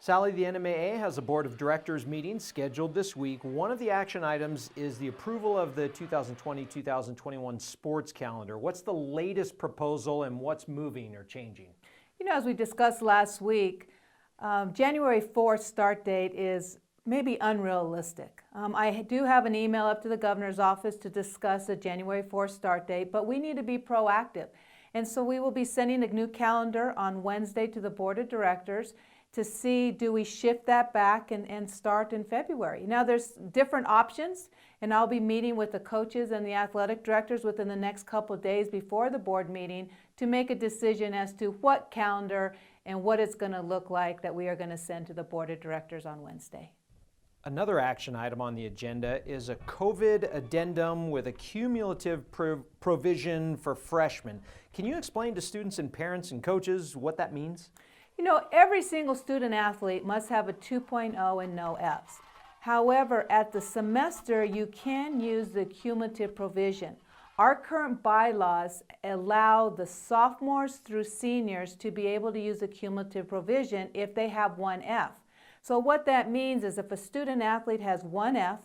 Sally, the NMAA has a board of directors meeting scheduled this week. One of the action items is the approval of the 2020-2021 sports calendar. What's the latest proposal and what's moving or changing? You know, as we discussed last week, January 4th start date is maybe unrealistic. I do have an email up to the governor's office to discuss a January 4th start date, but we need to be proactive. And so we will be sending a new calendar on Wednesday to the board of directors to see, do we shift that back and start in February. Now there's different options, and I'll be meeting with the coaches and the athletic directors within the next couple of days before the board meeting to make a decision as to what calendar and what it's going to look like that we are going to send to the board of directors on Wednesday. Another action item on the agenda is a COVID addendum with a cumulative provision for freshmen. Can you explain to students and parents and coaches what that means? You know, every single student athlete must have a 2.0 and no Fs. However, at the semester, you can use the cumulative provision. Our current bylaws allow the sophomores through seniors to be able to use a cumulative provision if they have one F. So what that means is if a student athlete has one F,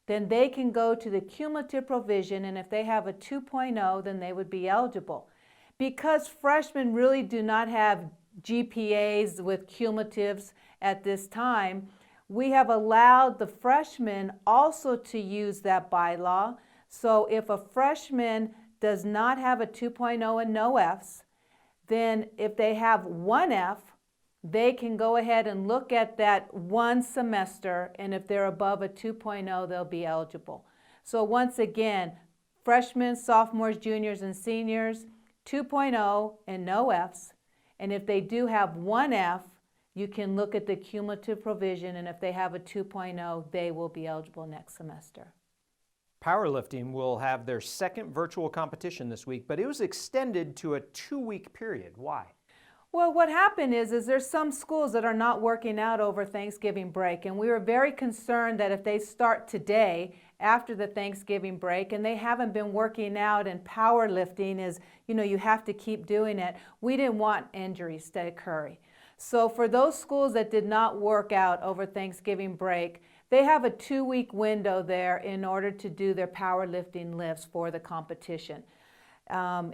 then they can go to the cumulative provision, and if they have a 2.0, then they would be eligible. Because freshmen really do not have GPAs with cumulatives at this time, we have allowed the freshmen also to use that bylaw. So if a freshman does not have a 2.0 and no Fs, then if they have one F, they can go ahead and look at that one semester, and if they're above a 2.0, they'll be eligible. So once again, freshmen, sophomores, juniors, and seniors, 2.0 and no Fs. And if they do have one F, you can look at the cumulative provision, and if they have a 2.0, they will be eligible next semester. Powerlifting will have their second virtual competition this week, but it was extended to a 2-week period. Why? Well, what happened is there's some schools that are not working out over Thanksgiving break, and we were very concerned that if they start today after the Thanksgiving break and they haven't been working out, and powerlifting is, you know, you have to keep doing it, we didn't want injuries to occur. So for those schools that did not work out over Thanksgiving break, they have a 2-week window there in order to do their powerlifting lifts for the competition.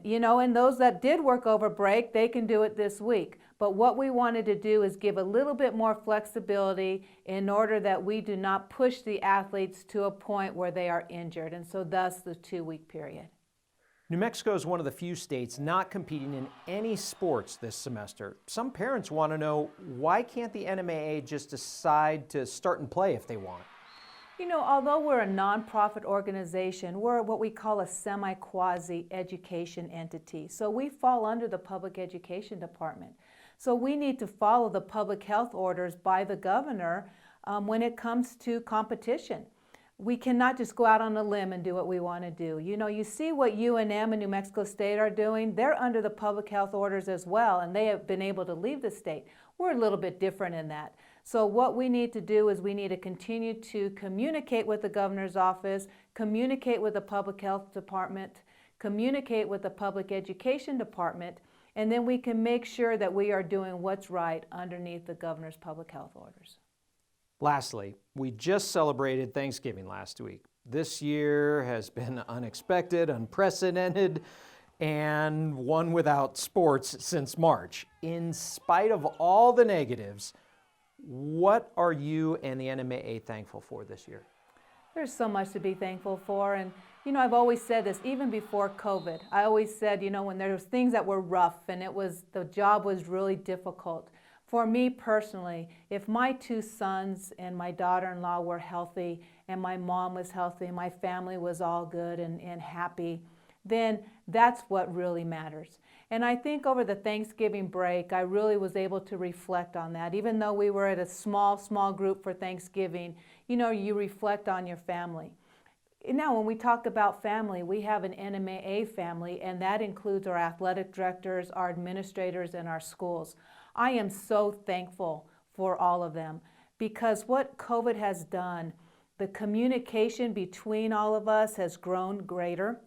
You know, and those that did work over break, they can do it this week. But what we wanted to do is give a little bit more flexibility in order that we do not push the athletes to a point where they are injured, and so thus the 2-week period. New Mexico is one of the few states not competing in any sports this semester. Some parents want to know, why can't the NMAA just decide to start and play if they want? You know, although we're a nonprofit organization, we're what we call a semi-quasi education entity. So we fall under the public education department. So we need to follow the public health orders by the governor when it comes to competition. We cannot just go out on a limb and do what we want to do. You know, you see what UNM and New Mexico State are doing. They're under the public health orders as well, and they have been able to leave the state. We're a little bit different in that. So what we need to do is we need to continue to communicate with the governor's office, communicate with the public health department, communicate with the public education department, and then we can make sure that we are doing what's right underneath the governor's public health orders. Lastly, we just celebrated Thanksgiving last week. This year has been unexpected, unprecedented, and one without sports since March. In spite of all the negatives, what are you and the NMAA thankful for this year? There's so much to be thankful for, and you know, I've always said this, even before COVID. I always said, you know, when there was things that were rough and the job was really difficult, for me personally, if my 2 sons and my daughter-in-law were healthy and my mom was healthy and my family was all good and happy, then that's what really matters. And I think over the Thanksgiving break, I really was able to reflect on that. Even though we were at a small group for Thanksgiving, you know, you reflect on your family. Now, when we talk about family, we have an NMAA family, and that includes our athletic directors, our administrators, and our schools. I am so thankful for all of them, because what COVID has done, the communication between all of us has grown greater.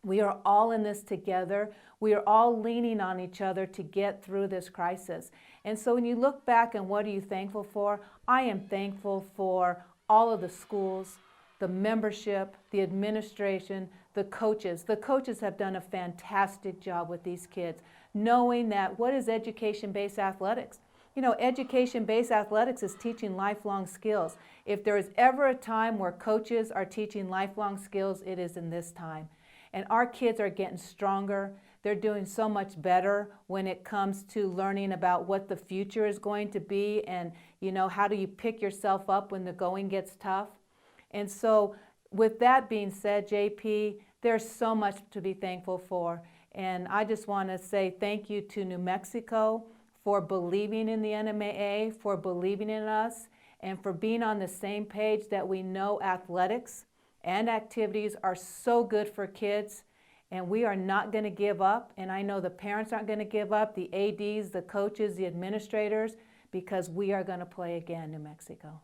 We are all in this together. We are all leaning on each other to get through this crisis. And so when you look back and what are you thankful for? I am thankful for all of the schools, the membership, the administration, the coaches. The coaches have done a fantastic job with these kids, knowing that what is education-based athletics? You know, education-based athletics is teaching lifelong skills. If there is ever a time where coaches are teaching lifelong skills, it is in this time. And our kids are getting stronger. They're doing so much better when it comes to learning about what the future is going to be and, you know, how do you pick yourself up when the going gets tough. And so with that being said, JP, there's so much to be thankful for. And I just want to say thank you to New Mexico for believing in the NMAA, for believing in us, and for being on the same page that we know athletics and activities are so good for kids, and we are not going to give up. And I know the parents aren't going to give up, the ADs, the coaches, the administrators, because we are going to play again, New Mexico.